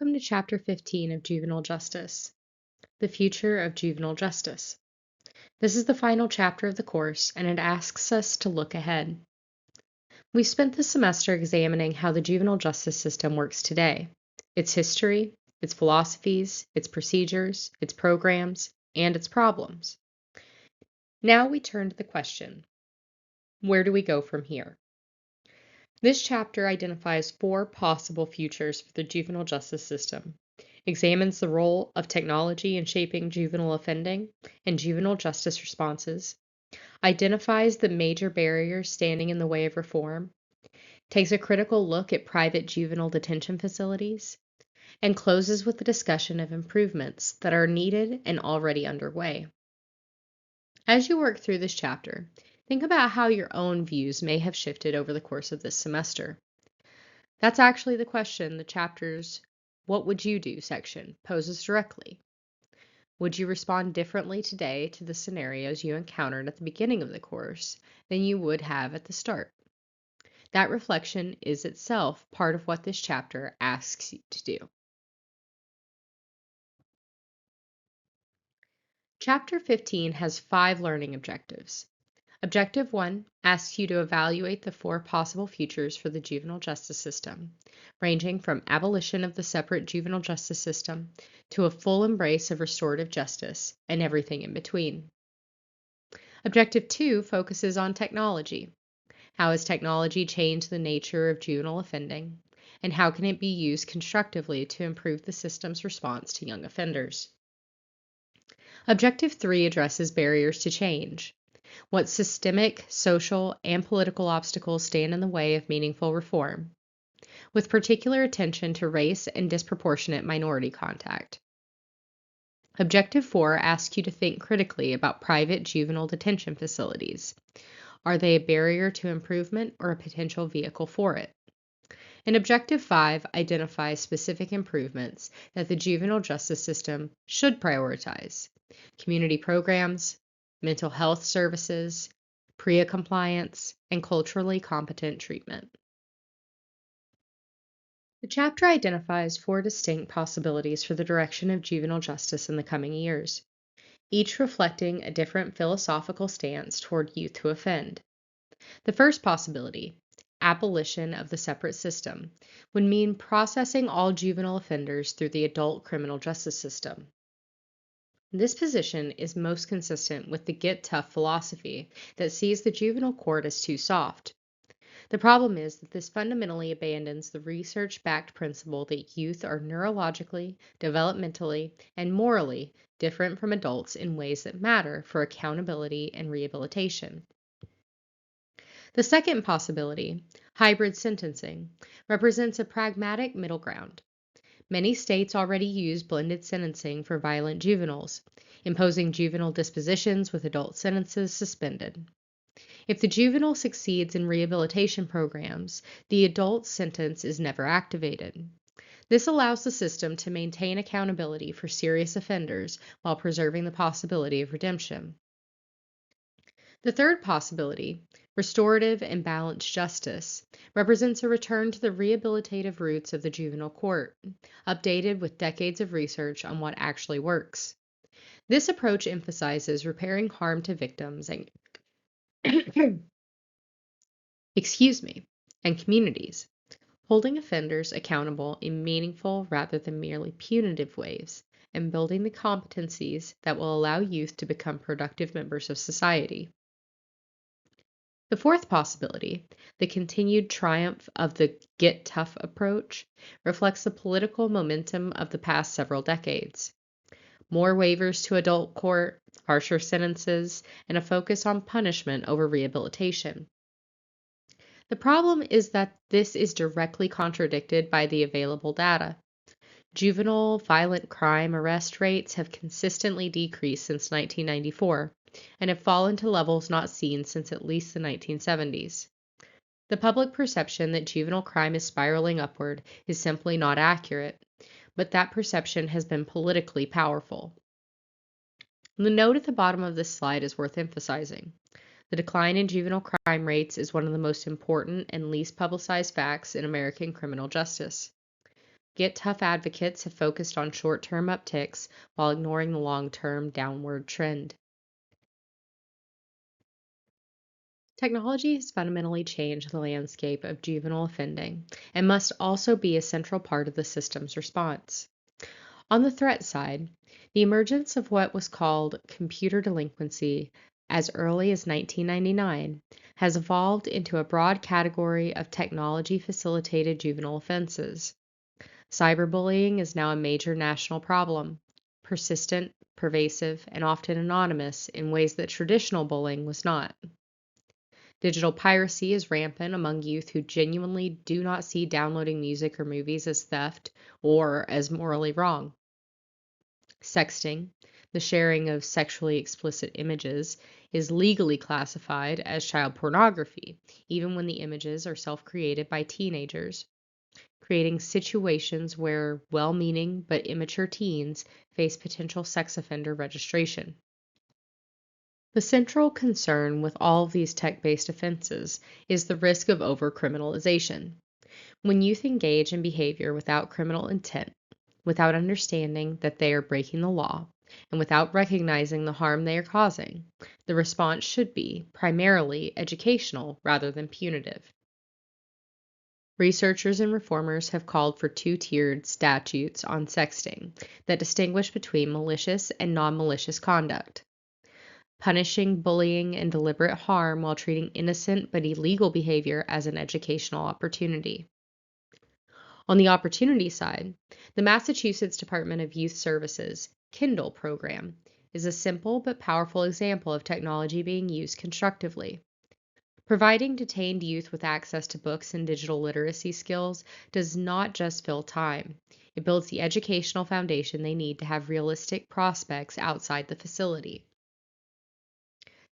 Welcome to Chapter 15 of Juvenile Justice, The Future of Juvenile Justice. This is the final chapter of the course, and it asks us to look ahead. We've spent this semester examining how the juvenile justice system works today, its history, its philosophies, its procedures, its programs, and its problems. Now we turn to the question, where do we go from here? This chapter identifies 4 possible futures for the juvenile justice system, examines the role of technology in shaping juvenile offending and juvenile justice responses, identifies the major barriers standing in the way of reform, takes a critical look at private juvenile detention facilities, and closes with the discussion of improvements that are needed and already underway. As you work through this chapter, think about how your own views may have shifted over the course of this semester. That's actually the question the chapter's "What would you do?" section poses directly. Would you respond differently today to the scenarios you encountered at the beginning of the course than you would have at the start? That reflection is itself part of what this chapter asks you to do. Chapter 15 has 5 learning objectives. Objective 1 asks you to evaluate the 4 possible futures for the juvenile justice system, ranging from abolition of the separate juvenile justice system to a full embrace of restorative justice and everything in between. Objective 2 focuses on technology. How has technology changed the nature of juvenile offending, and how can it be used constructively to improve the system's response to young offenders? Objective 3 addresses barriers to change. What systemic, social, and political obstacles stand in the way of meaningful reform, with particular attention to race and disproportionate minority contact. Objective 4 asks you to think critically about private juvenile detention facilities. Are they a barrier to improvement or a potential vehicle for it? And Objective 5 identifies specific improvements that the juvenile justice system should prioritize: community programs, mental health services, PREA compliance, and culturally competent treatment. The chapter identifies 4 distinct possibilities for the direction of juvenile justice in the coming years, each reflecting a different philosophical stance toward youth who offend. The first possibility, abolition of the separate system, would mean processing all juvenile offenders through the adult criminal justice system. This position is most consistent with the get tough philosophy that sees the juvenile court as too soft. The problem is that this fundamentally abandons the research-backed principle that youth are neurologically, developmentally, and morally different from adults in ways that matter for accountability and rehabilitation. The second possibility, hybrid sentencing, represents a pragmatic middle ground. Many states already use blended sentencing for violent juveniles, imposing juvenile dispositions with adult sentences suspended. If the juvenile succeeds in rehabilitation programs, the adult sentence is never activated. This allows the system to maintain accountability for serious offenders while preserving the possibility of redemption. The third possibility, restorative and balanced justice, represents a return to the rehabilitative roots of the juvenile court, updated with decades of research on what actually works. This approach emphasizes repairing harm to victims and and communities, holding offenders accountable in meaningful rather than merely punitive ways, and building the competencies that will allow youth to become productive members of society. The fourth possibility, the continued triumph of the get tough approach, reflects the political momentum of the past several decades. More waivers to adult court, harsher sentences, and a focus on punishment over rehabilitation. The problem is that this is directly contradicted by the available data. Juvenile violent crime arrest rates have consistently decreased since 1994 and have fallen to levels not seen since at least the 1970s. The public perception that juvenile crime is spiraling upward is simply not accurate, but that perception has been politically powerful. The note at the bottom of this slide is worth emphasizing. The decline in juvenile crime rates is one of the most important and least publicized facts in American criminal justice. Get tough advocates have focused on short-term upticks while ignoring the long-term downward trend. Technology has fundamentally changed the landscape of juvenile offending and must also be a central part of the system's response. On the threat side, the emergence of what was called computer delinquency as early as 1999 has evolved into a broad category of technology-facilitated juvenile offenses. Cyberbullying is now a major national problem, persistent, pervasive, and often anonymous in ways that traditional bullying was not. Digital piracy is rampant among youth who genuinely do not see downloading music or movies as theft or as morally wrong. Sexting, the sharing of sexually explicit images, is legally classified as child pornography, even when the images are self-created by teenagers, creating situations where well-meaning but immature teens face potential sex offender registration. The central concern with all of these tech-based offenses is the risk of over-criminalization. When youth engage in behavior without criminal intent, without understanding that they are breaking the law, and without recognizing the harm they are causing, the response should be primarily educational rather than punitive. Researchers and reformers have called for two-tiered statutes on sexting that distinguish between malicious and non-malicious conduct, punishing bullying and deliberate harm while treating innocent but illegal behavior as an educational opportunity. On the opportunity side, the Massachusetts Department of Youth Services Kindle program is a simple but powerful example of technology being used constructively. Providing detained youth with access to books and digital literacy skills does not just fill time. It builds the educational foundation they need to have realistic prospects outside the facility.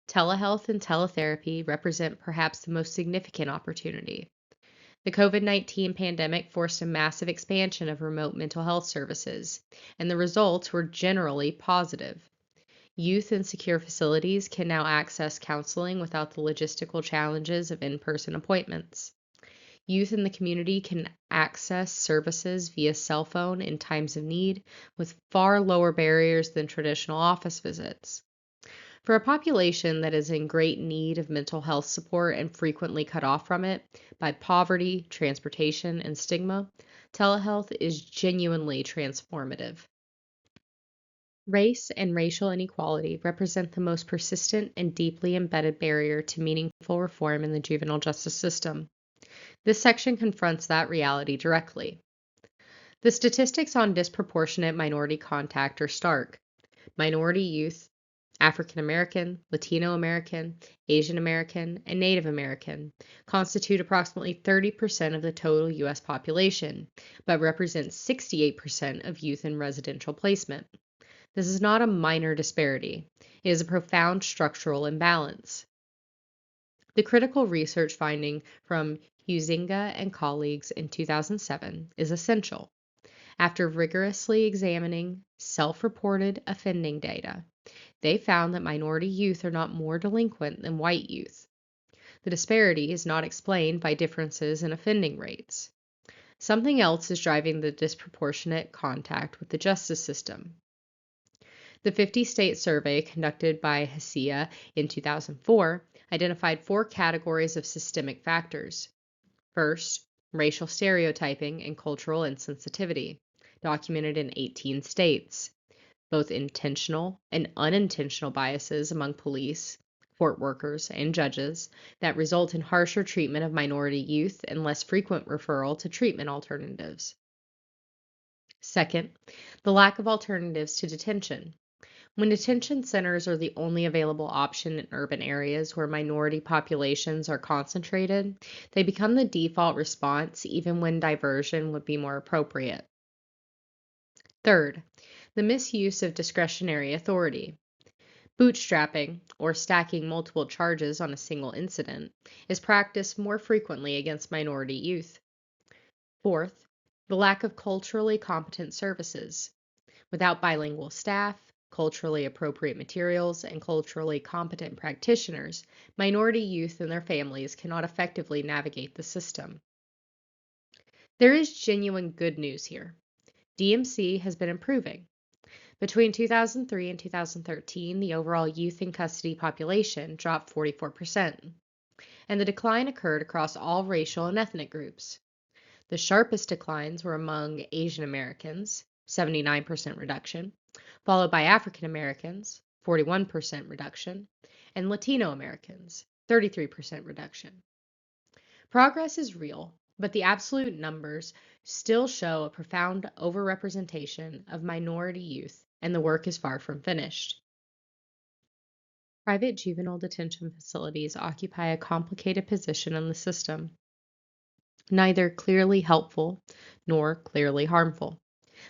Telehealth and teletherapy represent perhaps the most significant opportunity. The COVID-19 pandemic forced a massive expansion of remote mental health services, and the results were generally positive. Youth in secure facilities can now access counseling without the logistical challenges of in-person appointments. Youth in the community can access services via cell phone in times of need with far lower barriers than traditional office visits. For a population that is in great need of mental health support and frequently cut off from it by poverty, transportation, and stigma, telehealth is genuinely transformative. Race and racial inequality represent the most persistent and deeply embedded barrier to meaningful reform in the juvenile justice system. This section confronts that reality directly. The statistics on disproportionate minority contact are stark. Minority youth, African American, Latino American, Asian American, and Native American constitute approximately 30% of the total U.S. population, but represent 68% of youth in residential placement. This is not a minor disparity. It is a profound structural imbalance. The critical research finding from Huizinga and colleagues in 2007 is essential. After rigorously examining self-reported offending data, they found that minority youth are not more delinquent than white youth. The disparity is not explained by differences in offending rates. Something else is driving the disproportionate contact with the justice system. The 50-state survey conducted by Hesea in 2004 identified 4 categories of systemic factors. First, racial stereotyping and cultural insensitivity, documented in 18 states. Both intentional and unintentional biases among police, court workers, and judges that result in harsher treatment of minority youth and less frequent referral to treatment alternatives. Second, the lack of alternatives to detention. When detention centers are the only available option in urban areas where minority populations are concentrated, they become the default response even when diversion would be more appropriate. Third, the misuse of discretionary authority. Bootstrapping, or stacking multiple charges on a single incident, is practiced more frequently against minority youth. Fourth, the lack of culturally competent services. Without bilingual staff, culturally appropriate materials, and culturally competent practitioners, minority youth and their families cannot effectively navigate the system. There is genuine good news here. DMC has been improving. Between 2003 and 2013, the overall youth in custody population dropped 44%, and the decline occurred across all racial and ethnic groups. The sharpest declines were among Asian Americans, 79% reduction, followed by African Americans, 41% reduction, and Latino Americans, 33% reduction. Progress is real, but the absolute numbers still show a profound overrepresentation of minority youth, and the work is far from finished. Private juvenile detention facilities occupy a complicated position in the system, neither clearly helpful nor clearly harmful,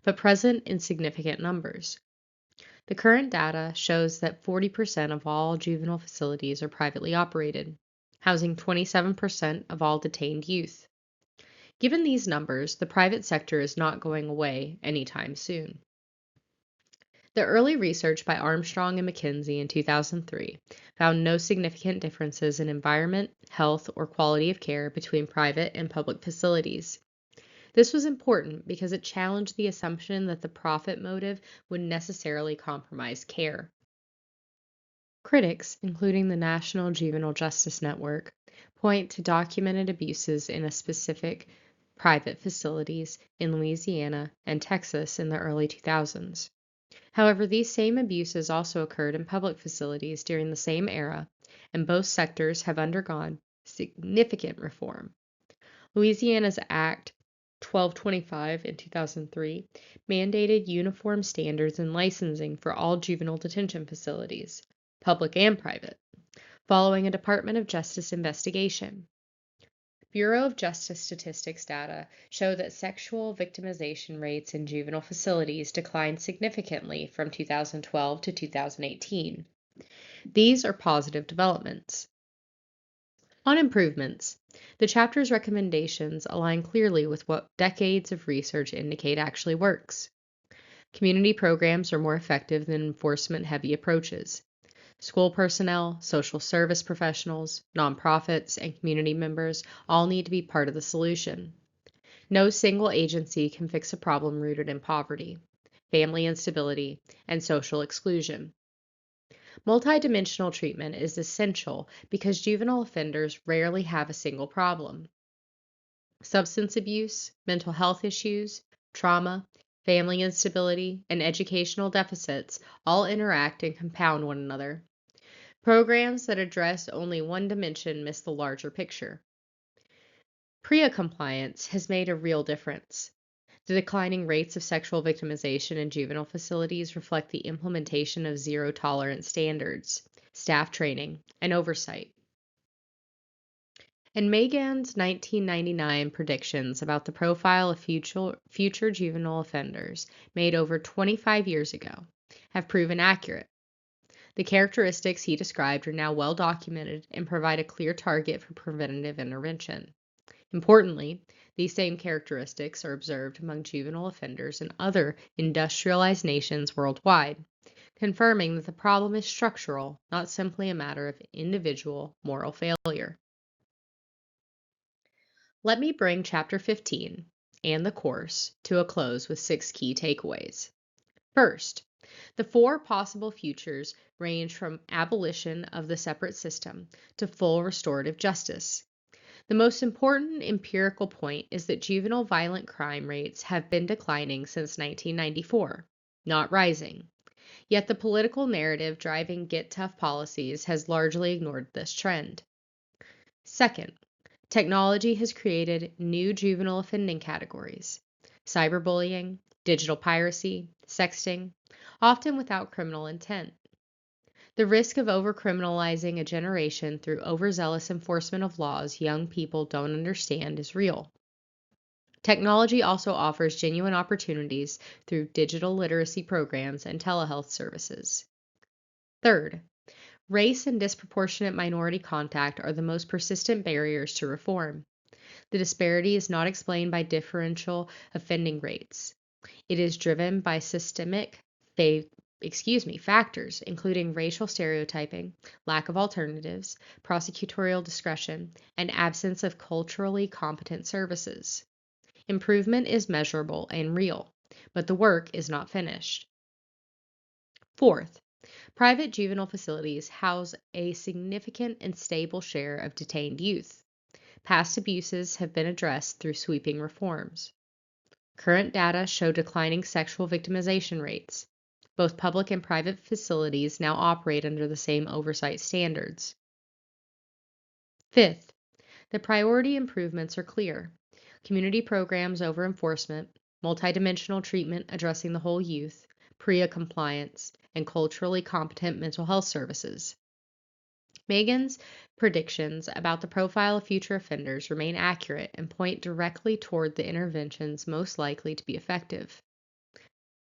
but present in significant numbers. The current data shows that 40% of all juvenile facilities are privately operated, housing 27% of all detained youth. Given these numbers, the private sector is not going away anytime soon. The early research by Armstrong and McKinsey in 2003 found no significant differences in environment, health, or quality of care between private and public facilities. This was important because it challenged the assumption that the profit motive would necessarily compromise care. Critics, including the National Juvenile Justice Network, point to documented abuses in specific private facilities in Louisiana and Texas in the early 2000s. However, these same abuses also occurred in public facilities during the same era, and both sectors have undergone significant reform. Louisiana's Act 1225 in 2003 mandated uniform standards and licensing for all juvenile detention facilities, public and private, following a Department of Justice investigation. Bureau of Justice Statistics data show that sexual victimization rates in juvenile facilities declined significantly from 2012 to 2018. These are positive developments. On improvements, the chapter's recommendations align clearly with what decades of research indicate actually works. Community programs are more effective than enforcement-heavy approaches. School personnel, social service professionals, nonprofits, and community members all need to be part of the solution. No single agency can fix a problem rooted in poverty, family instability, and social exclusion. Multidimensional treatment is essential because juvenile offenders rarely have a single problem. Substance abuse, mental health issues, trauma, family instability, and educational deficits all interact and compound one another. Programs that address only one dimension miss the larger picture. PREA compliance has made a real difference. The declining rates of sexual victimization in juvenile facilities reflect the implementation of zero-tolerance standards, staff training, and oversight. And Magan's 1999 predictions about the profile of future juvenile offenders made over 25 years ago have proven accurate. The characteristics he described are now well documented and provide a clear target for preventative intervention. Importantly, these same characteristics are observed among juvenile offenders in other industrialized nations worldwide, confirming that the problem is structural, not simply a matter of individual moral failure. Let me bring Chapter 15 and the course to a close with 6 key takeaways. First, the 4 possible futures range from abolition of the separate system to full restorative justice. The most important empirical point is that juvenile violent crime rates have been declining since 1994, not rising. Yet the political narrative driving Get Tough policies has largely ignored this trend. Second, technology has created new juvenile offending categories: cyberbullying, digital piracy, sexting, often without criminal intent. The risk of over-criminalizing a generation through overzealous enforcement of laws young people don't understand is real. Technology also offers genuine opportunities through digital literacy programs and telehealth services. Third, race and disproportionate minority contact are the most persistent barriers to reform. The disparity is not explained by differential offending rates. It is driven by systemic factors, including racial stereotyping, lack of alternatives, prosecutorial discretion, and absence of culturally competent services. Improvement is measurable and real, but the work is not finished. Fourth, private juvenile facilities house a significant and stable share of detained youth. Past abuses have been addressed through sweeping reforms. Current data show declining sexual victimization rates. Both public and private facilities now operate under the same oversight standards. Fifth, the priority improvements are clear. Community programs over enforcement, multidimensional treatment addressing the whole youth, PREA compliance, and culturally competent mental health services. Megan's predictions about the profile of future offenders remain accurate and point directly toward the interventions most likely to be effective.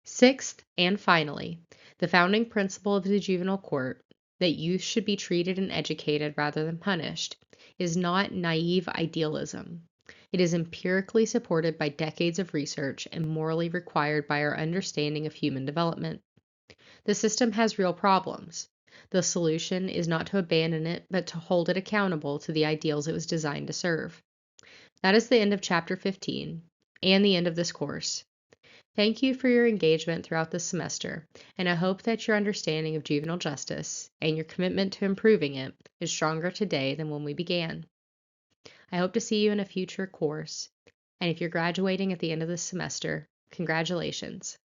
Sixth, and finally, the founding principle of the juvenile court, that youth should be treated and educated rather than punished, is not naive idealism. It is empirically supported by decades of research and morally required by our understanding of human development. The system has real problems. The solution is not to abandon it, but to hold it accountable to the ideals it was designed to serve. That is the end of Chapter 15 and the end of this course. Thank you for your engagement throughout this semester, and I hope that your understanding of juvenile justice and your commitment to improving it is stronger today than when we began. I hope to see you in a future course, and if you're graduating at the end of this semester, congratulations.